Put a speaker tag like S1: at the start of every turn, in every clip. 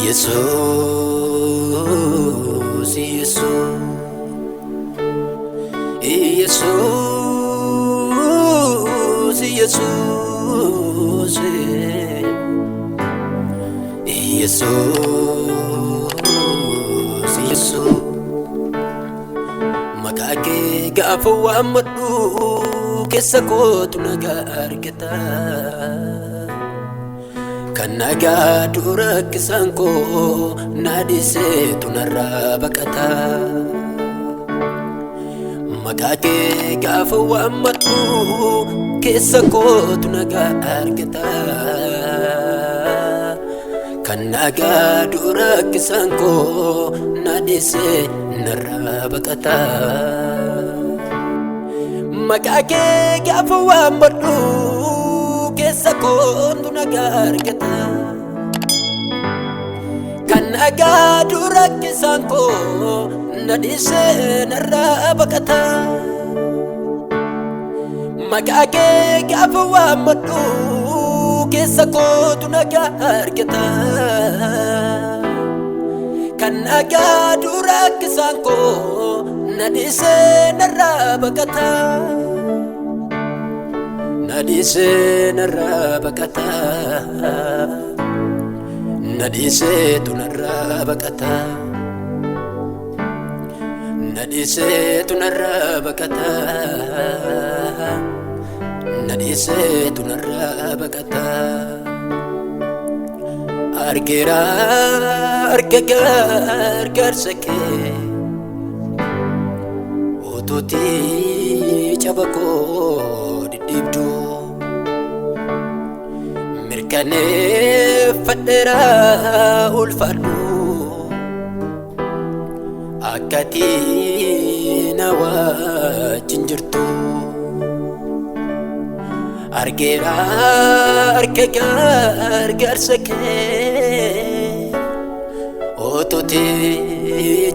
S1: Jesus, Jesus, Jesus, Jesus, Jesus. Makake gaafa waammadhu keessa kootu nagaa argata. Kan nagaa dura kisaan koo naadhiseetu narraa baqata. Makake gaafa waammadhu keessa kootu nagaa argata. Kan nagaa dura kisaan koo naadhisee narraa baqata. Makake gaafa waammadhu keessa kootu nagaa argata. Kan nagaa dura kisaan koo naadhisee narraa baqata. Makake gaafa waammadhu keessa kootu nagaa argata. Kan nagaa dura kisaan koo naadhisee narraa baqata. Naadhisee narraa baqata. Naadhiseetu narraa baqata. Naadhiseetu narraa baqata. Naadhiseetu narraa baqata. Argeera arga gargaarsa kee utuutti caba koo dhidhiibdu. Mirkaneeffadheera ulfaadhu akkati na wajjin jirtu. Argeera arga gargaarsa kee utuutti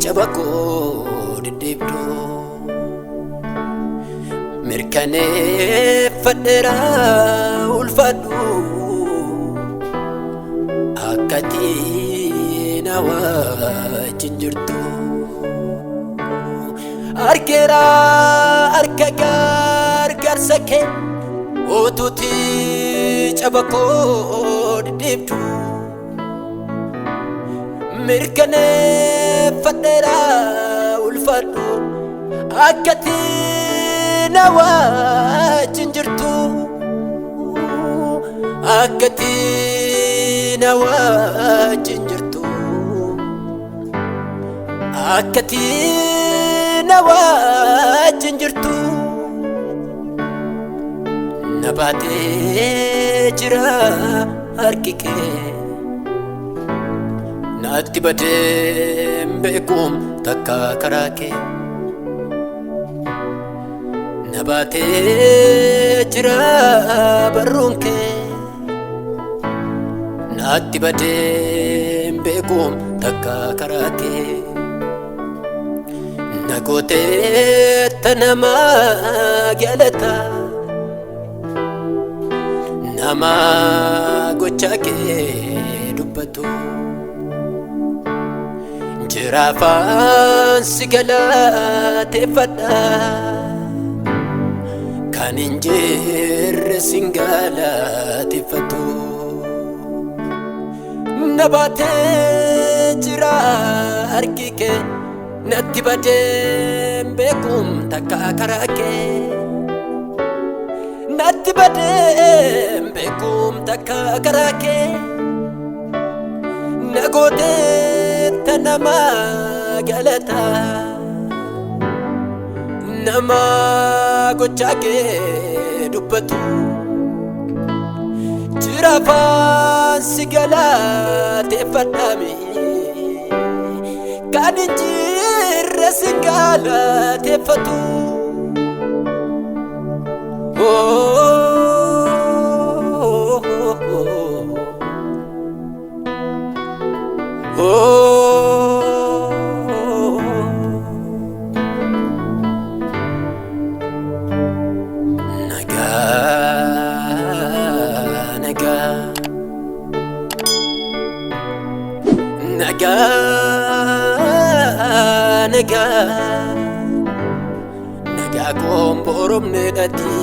S1: caba koo dhidhiibdu. Mirkaneeffadheera ulfaadhu akkati na wajjin jirtu. Argeera arga gargaarsa kee utuutti caba koo dhidhiibdu. Mirkaneeffadheera ulfaadhu akkati na wajjin jirtu. Akkati na wajjin jirtu. Akkati na wajjin jirtu. Na baatee jira harki kee naatti badee beekuun takka karaa kee. Na baatee jira barruun kee naatti badee beekuun takka karaa kee. Na gootee tanama galata. Nama gochaa kee dubbatu. Jira afaan si galateeffadha. Kan hin jirre sin galateeffatu. Na baatee jira harki kee natti badee beekuun takka karaa kee. Natti badee beekuun takka karaa kee. Na gootee tanama galata. Nama gochaa kee dubbatu. Jira afaan si galateeffadha. Kan hin jirre si galateeffatu. naga naga naga komborom ne dati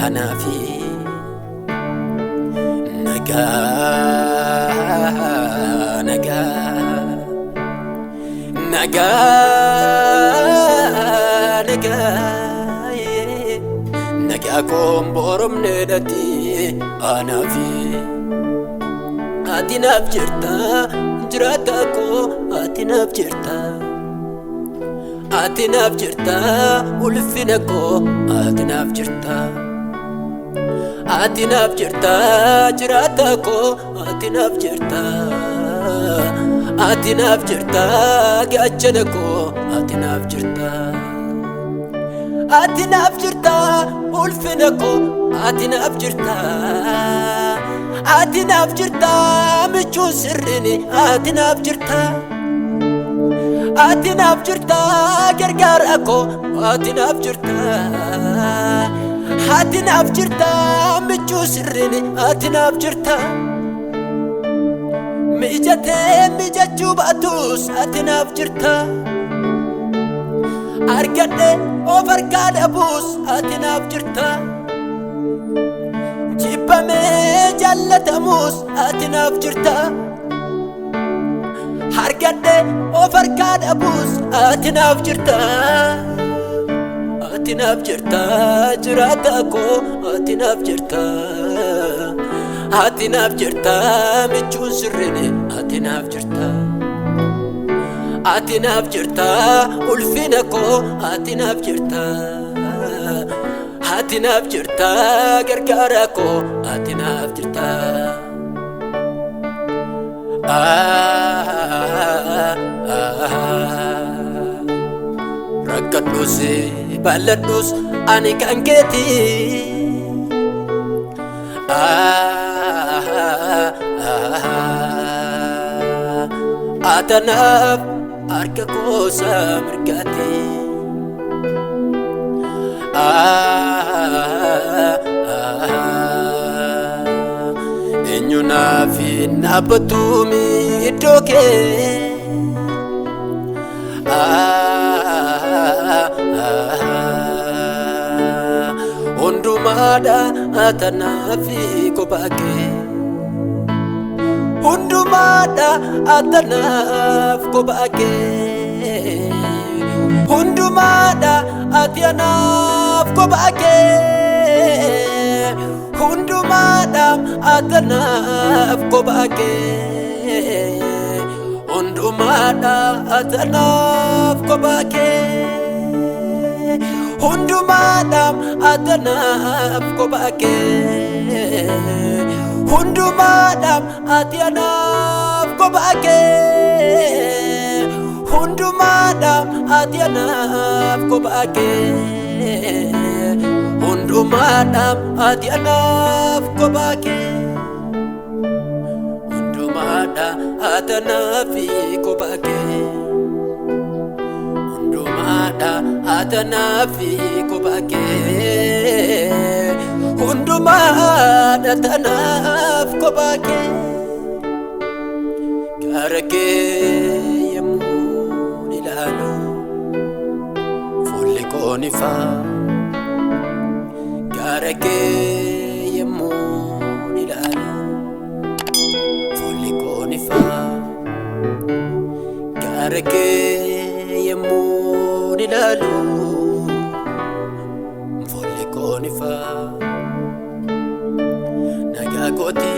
S1: anafi naga naga naga naga naga komborom ne dati anafi ati nafjirta jirata ko ati nafjirta ulfina ko ati nafjirta jirata ko ati nafjirta gachana ko ati nafjirta ulfina ko ati nafjirta michu sirrini ati nafjirta gargara ko ati nafjirta michu sirrini ati nafjirta mijachu batus ati nafjirta argade overgada bus ati nafjirta jibame jallatamus ati nafjirta argade overgada bus ati nafjirta jirata ko ati nafjirta michun sirrini ati nafjirta ulfina ko ati nafjirta gargara ko ati nafjirta rakkadhus balladhus ani kan keeti atanaf harka koo mirgaati eenyu naaf dhaabbatumi iddoo kee hundumaadha atanaaf kophaa kee hundumaadha atanaaf kophaa kee hundumaadha atanaaf kophaa kee hundumaadha atanaaf kophaa kee hundumaadha atanaaf kophaa kee hundumaadha atanaaf kophaa kee hundumaadha atanaaf kophaa kee hundumaadha atanaaf kophaa kee hundumaadha atanaaf kophaa kee hundumaadha atanaaf kophaa kee hundumaadha atanaaf kophaa kee hundumaadha atanaaf kophaa kee gara kee yemmuu ilaalu fuulli koo ni fa'a gara kee yemmuu ilaalu fuulli koo ni fa'a gara kee yemmuu ilaalu fuulli koo ni fa'a nagaa kooti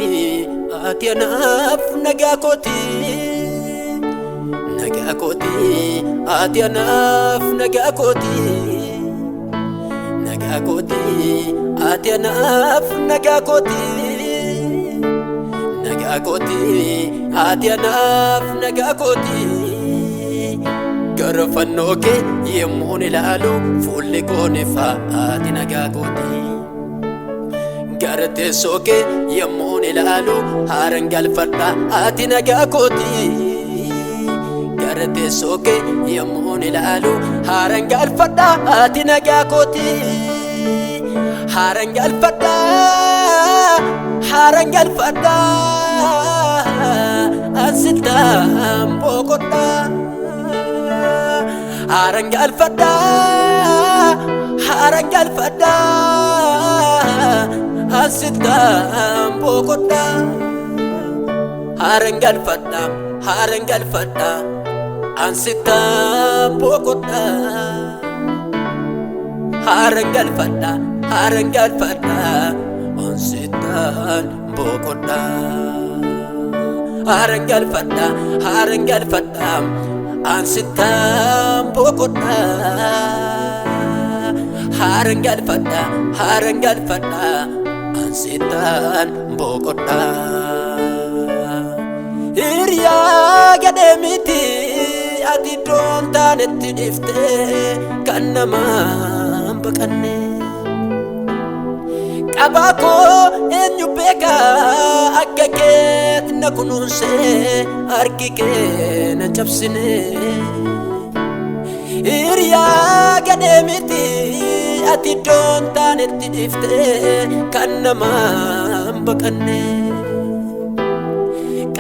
S1: ati anaaf nagaa kooti ati anaaf nagaa kooti ati anaaf nagaa kooti ati anaaf nagaa kooti gara fannoo kee yemmuu ilaalu fuulli koo ni fa'a ati nagaa kooti gara teessoo kee yemmuu ilaalu haaraan galfadha ati nagaa kooti gara teessoo kee yemmuu ilaalu haaraan galfadha ati nagaa kooti haaraan galfadha asita Harangal fada, harangal fada, asitam bokoda. Harangal fada, harangal fada, asitam bokoda. Harangal fada, harangal fada, asitam bokoda. Harangal fada, harangal fada, asitam bokoda. Harangal fada, harangal fada, asitam bokoda. Hiriya gademiti ati dontan etti difte kanama bakane. Abako enyu beka akaket na kununse arkike na chapsine. Hiriya gademiti ati dontan etti difte kanama bakane.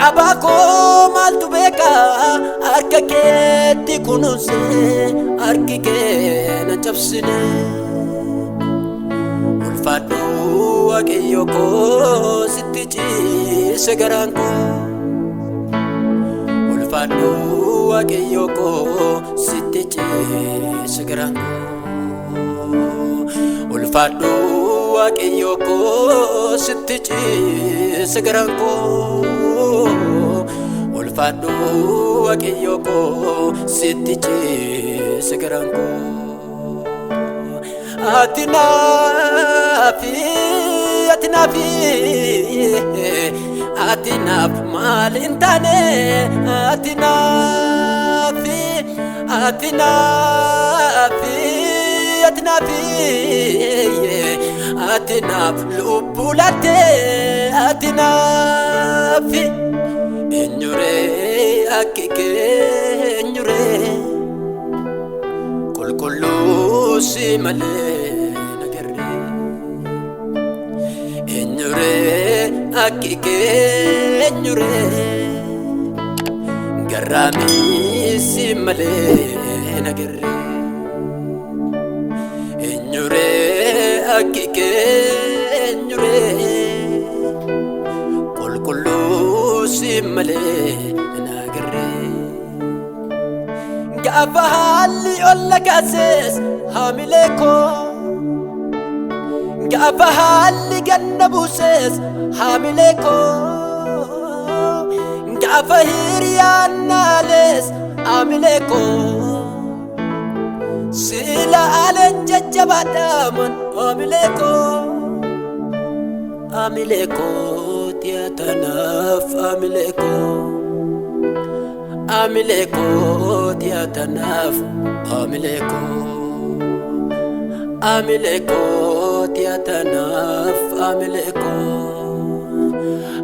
S1: Abako maltu beka arkake kununse arkike na chapsine. Ulfadu Waaqayyoko sitti ciise garanko. Ulfadu Waaqayyoko sitti ciise garanko. Ulfadu Waaqayyoko sitti ciise garanko. Ulfadu Waaqayyoko sitti ciise garanko. Atinafi, atinafi, atinaf malintane. Atinafi, atinafi, atinafi, atinaf lubulate. Atinafi, enyure akike enyure. Kulkullu si male nagarre. Enyure akike enyure. Garami si male nagarre. Enyure akike enyure. Kulkullu si male nagarre. Gafahali olla kases hamileko. Gafahali gannabuses hamileko. Gafahiriyanales hamileko. Sila alen jajjabadaman hamileko. Hamileko tiatanaf hamileko. Hamileko tiatanaf hamileko. Hamileko tiatanaf hamileko.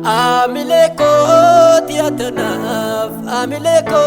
S1: Hamileko tiatanaf hamileko.